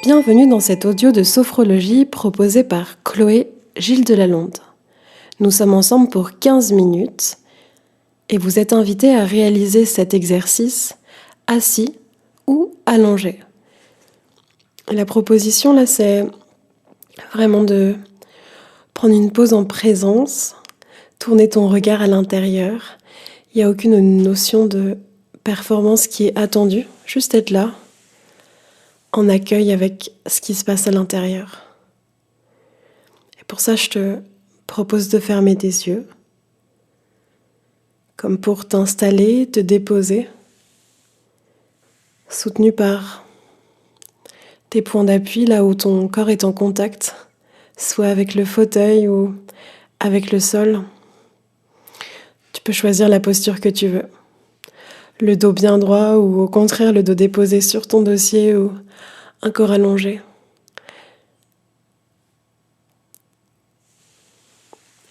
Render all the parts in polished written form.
Bienvenue dans cet audio de sophrologie proposé par Chloé Gilles Delalonde. Nous sommes ensemble pour 15 minutes et vous êtes invité à réaliser cet exercice assis ou allongé. La proposition là, c'est vraiment de prendre une pause en présence, tourner ton regard à l'intérieur. Il n'y a aucune notion de performance qui est attendue, juste être là, en accueil avec ce qui se passe à l'intérieur. Et pour ça, je te propose de fermer tes yeux, comme pour t'installer, te déposer, soutenu par tes points d'appui, là où ton corps est en contact, soit avec le fauteuil ou avec le sol. Tu peux choisir la posture que tu veux. Le dos bien droit ou au contraire le dos déposé sur ton dossier ou un corps allongé.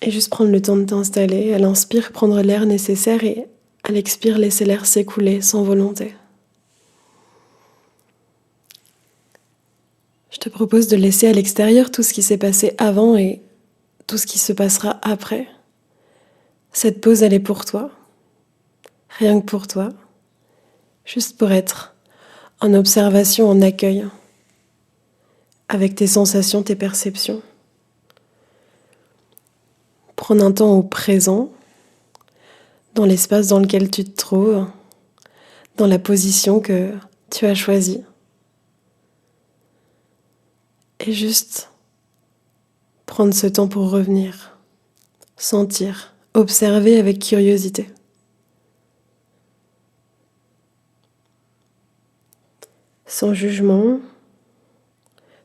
Et juste prendre le temps de t'installer, à l'inspire, prendre l'air nécessaire et à l'expire, laisser l'air s'écouler sans volonté. Je te propose de laisser à l'extérieur tout ce qui s'est passé avant et tout ce qui se passera après. Cette pause, elle est pour toi, rien que pour toi, juste pour être en observation, en accueil, avec tes sensations, tes perceptions. Prendre un temps au présent, dans l'espace dans lequel tu te trouves, dans la position que tu as choisie. Et juste prendre ce temps pour revenir, sentir, observer avec curiosité. Sans jugement,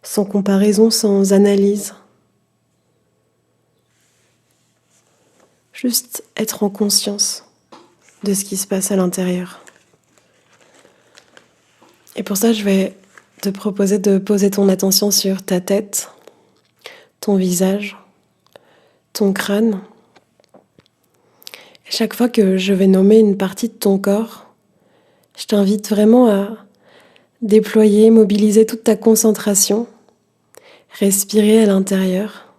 sans comparaison, sans analyse. Juste être en conscience de ce qui se passe à l'intérieur. Et pour ça, je vais te proposer de poser ton attention sur ta tête, ton visage, ton crâne. Et chaque fois que je vais nommer une partie de ton corps, je t'invite vraiment à déployer, mobiliser toute ta concentration, respirer à l'intérieur.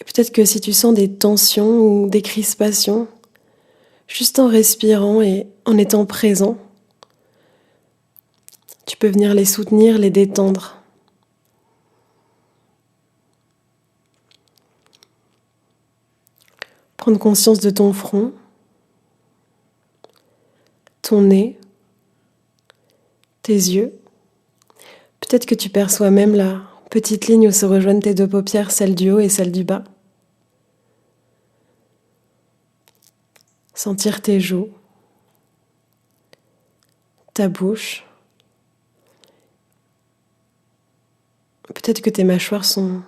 Et peut-être que si tu sens des tensions ou des crispations, juste en respirant et en étant présent, tu peux venir les soutenir, les détendre. Prendre conscience de ton front, ton nez, tes yeux. Peut-être que tu perçois même la petite ligne où se rejoignent tes deux paupières, celle du haut et celle du bas. Sentir tes joues, ta bouche. Peut-être que tes mâchoires sont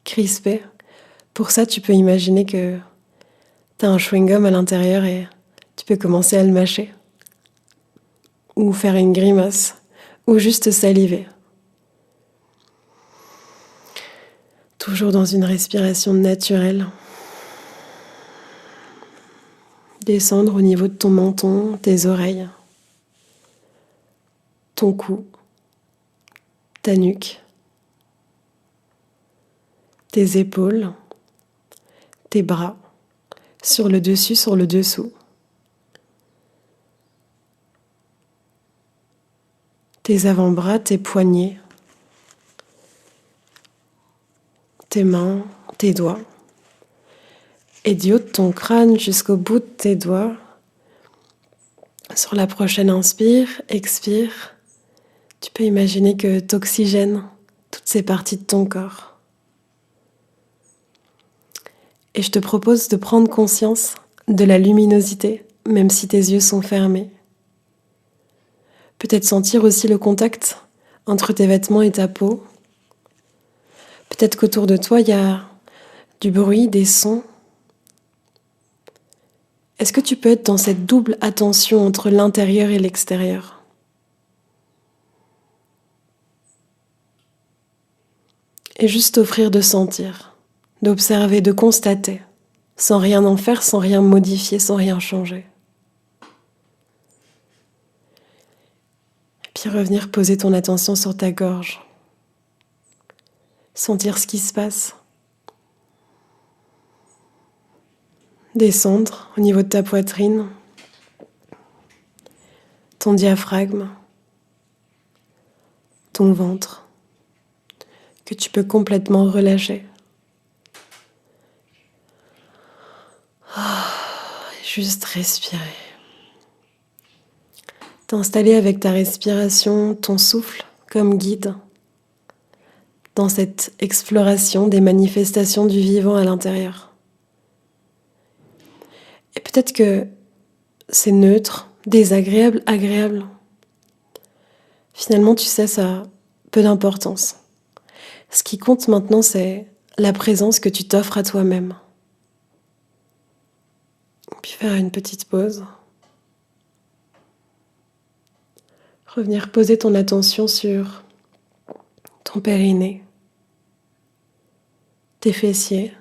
crispées. Pour ça, tu peux imaginer que tu as un chewing-gum à l'intérieur et tu peux commencer à le mâcher. Ou faire une grimace, ou juste saliver. Toujours dans une respiration naturelle. Descendre au niveau de ton menton, tes oreilles, ton cou, ta nuque, tes épaules, tes bras, sur le dessus, sur le dessous. Tes avant-bras, tes poignets, tes mains, tes doigts. Et du haut de ton crâne jusqu'au bout de tes doigts, sur la prochaine inspire, expire, tu peux imaginer que tu oxygènes toutes ces parties de ton corps. Et je te propose de prendre conscience de la luminosité, même si tes yeux sont fermés. Peut-être sentir aussi le contact entre tes vêtements et ta peau. Peut-être qu'autour de toi, il y a du bruit, des sons. Est-ce que tu peux être dans cette double attention entre l'intérieur et l'extérieur ? Et juste t'offrir de sentir, d'observer, de constater, sans rien en faire, sans rien modifier, sans rien changer. Et puis Puis revenir poser ton attention sur ta gorge. Sentir ce qui se passe. Descendre au niveau de ta poitrine, ton diaphragme, ton ventre, que tu peux complètement relâcher. Juste respirer. T'installer avec ta respiration, ton souffle comme guide dans cette exploration des manifestations du vivant à l'intérieur. Et peut-être que c'est neutre, désagréable, agréable. Finalement, tu sais, ça a peu d'importance. Ce qui compte maintenant, c'est la présence que tu t'offres à toi-même. Puis faire une petite pause. Revenir poser ton attention sur ton périnée, tes fessiers,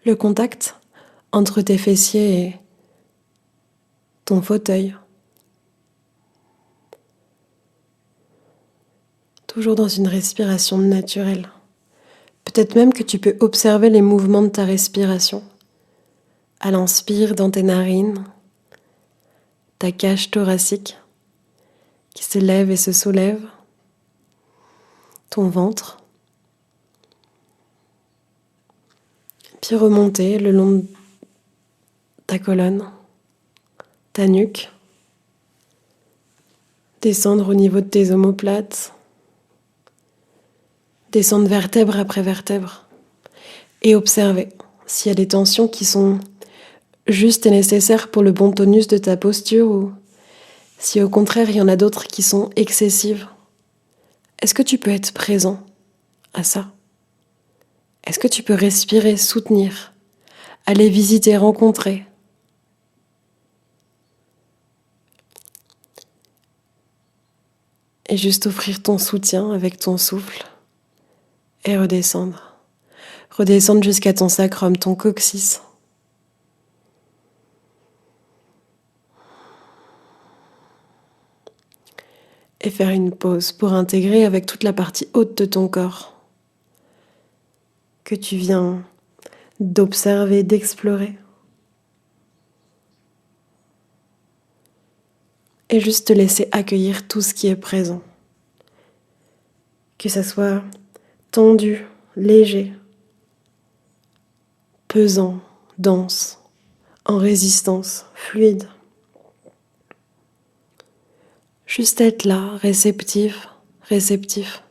le contact entre tes fessiers et ton fauteuil. Toujours dans une respiration naturelle. Peut-être même que tu peux observer les mouvements de ta respiration. À l'inspire dans tes narines, ta cage thoracique qui se lève et se soulève, ton ventre, puis remonter le long de ta colonne, ta nuque, descendre au niveau de tes omoplates, descendre vertèbre après vertèbre et observer s'il y a des tensions qui sont justes et nécessaires pour le bon tonus de ta posture ou si au contraire il y en a d'autres qui sont excessives. Est-ce que tu peux être présent à ça? Est-ce que tu peux respirer, soutenir, aller visiter, rencontrer? Et juste offrir ton soutien avec ton souffle et redescendre. Redescendre jusqu'à ton sacrum, ton coccyx. Et faire une pause pour intégrer avec toute la partie haute de ton corps que tu viens d'observer, d'explorer. Et juste te laisser accueillir tout ce qui est présent. Que ça soit tendu, léger, pesant, dense, en résistance, fluide. Juste être là, réceptif, réceptif.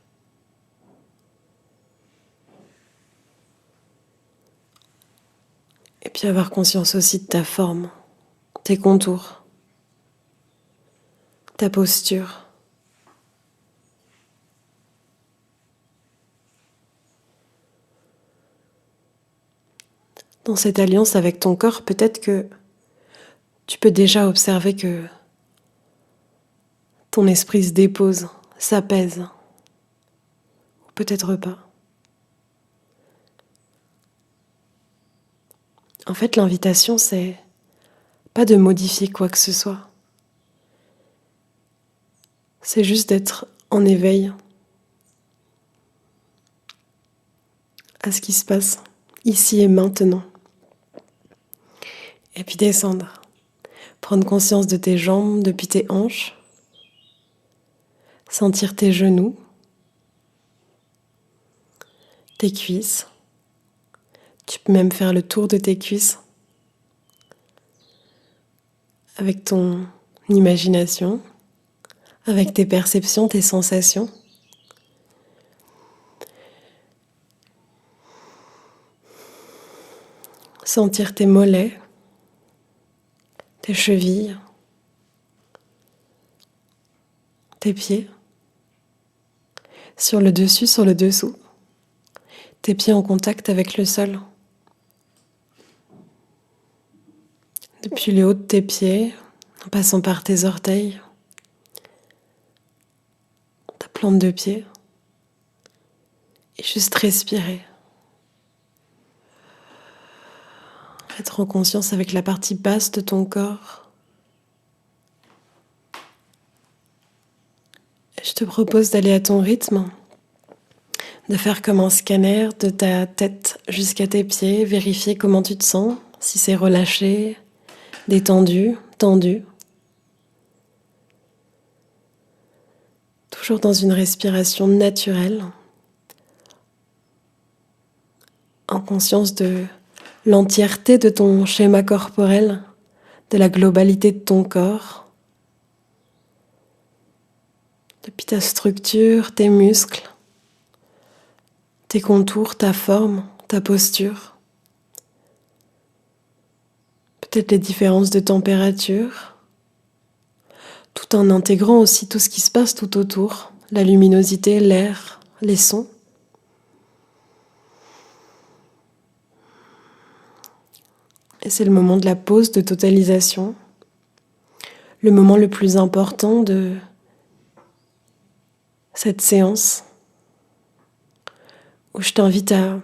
Et puis avoir conscience aussi de ta forme, tes contours, ta posture. Dans cette alliance avec ton corps, peut-être que tu peux déjà observer que ton esprit se dépose, s'apaise. Ou peut-être pas. En fait, l'invitation, c'est pas de modifier quoi que ce soit. C'est juste d'être en éveil à ce qui se passe ici et maintenant. Et puis descendre. Prendre conscience de tes jambes depuis tes hanches. Sentir tes genoux. Tes cuisses. Tu peux même faire le tour de tes cuisses avec ton imagination, avec tes perceptions, tes sensations. Sentir tes mollets, tes chevilles, tes pieds, sur le dessus, sur le dessous, tes pieds en contact avec le sol. Depuis le haut de tes pieds, en passant par tes orteils, ta plante de pied, et juste respirer. Être en conscience avec la partie basse de ton corps Je te propose d'aller à ton rythme, de faire comme un scanner de ta tête jusqu'à tes pieds, vérifier comment tu te sens, si c'est relâché, détendu, tendu. Toujours dans une respiration naturelle, en conscience de l'entièreté de ton schéma corporel, de la globalité de ton corps, depuis ta structure, tes muscles, tes contours, ta forme, ta posture, peut-être les différences de température, tout en intégrant aussi tout ce qui se passe tout autour, la luminosité, l'air, les sons. Et c'est le moment de la pause de totalisation, le moment le plus important de cette séance, où je t'invite à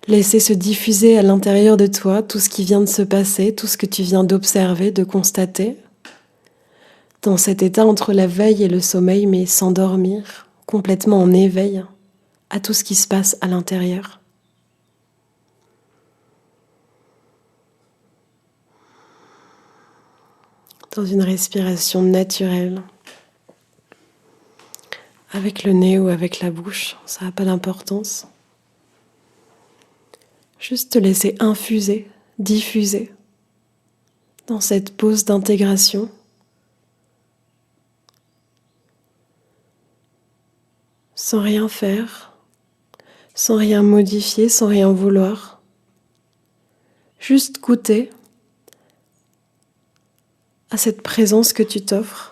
laisser se diffuser à l'intérieur de toi tout ce qui vient de se passer, tout ce que tu viens d'observer, de constater, dans cet état entre la veille et le sommeil, mais sans dormir, complètement en éveil à tout ce qui se passe à l'intérieur. Dans une respiration naturelle, avec le nez ou avec la bouche, ça n'a pas d'importance. Juste te laisser infuser, diffuser dans cette pause d'intégration. Sans rien faire, sans rien modifier, sans rien vouloir. Juste goûter à cette présence que tu t'offres.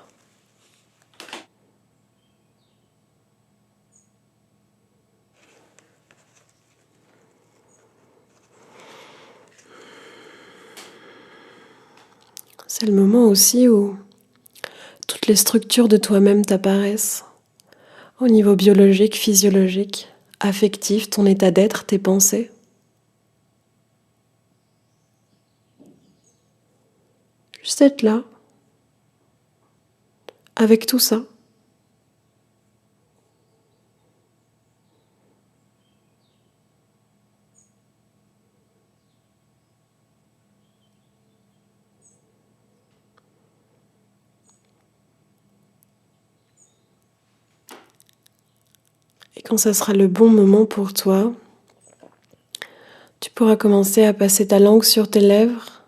C'est le moment aussi où toutes les structures de toi-même t'apparaissent, au niveau biologique, physiologique, affectif, ton état d'être, tes pensées. Juste être là, avec tout ça. Et quand ça sera le bon moment pour toi, tu pourras commencer à passer ta langue sur tes lèvres,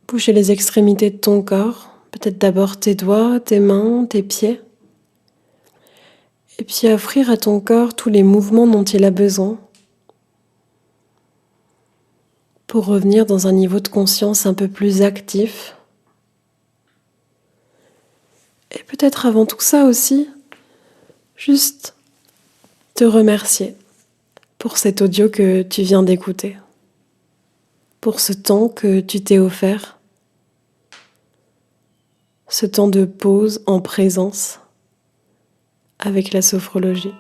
bouger les extrémités de ton corps, peut-être d'abord tes doigts, tes mains, tes pieds, et puis offrir à ton corps tous les mouvements dont il a besoin pour revenir dans un niveau de conscience un peu plus actif. Et peut-être avant tout ça aussi, juste te remercier pour cet audio que tu viens d'écouter, pour ce temps que tu t'es offert, ce temps de pause en présence avec la sophrologie.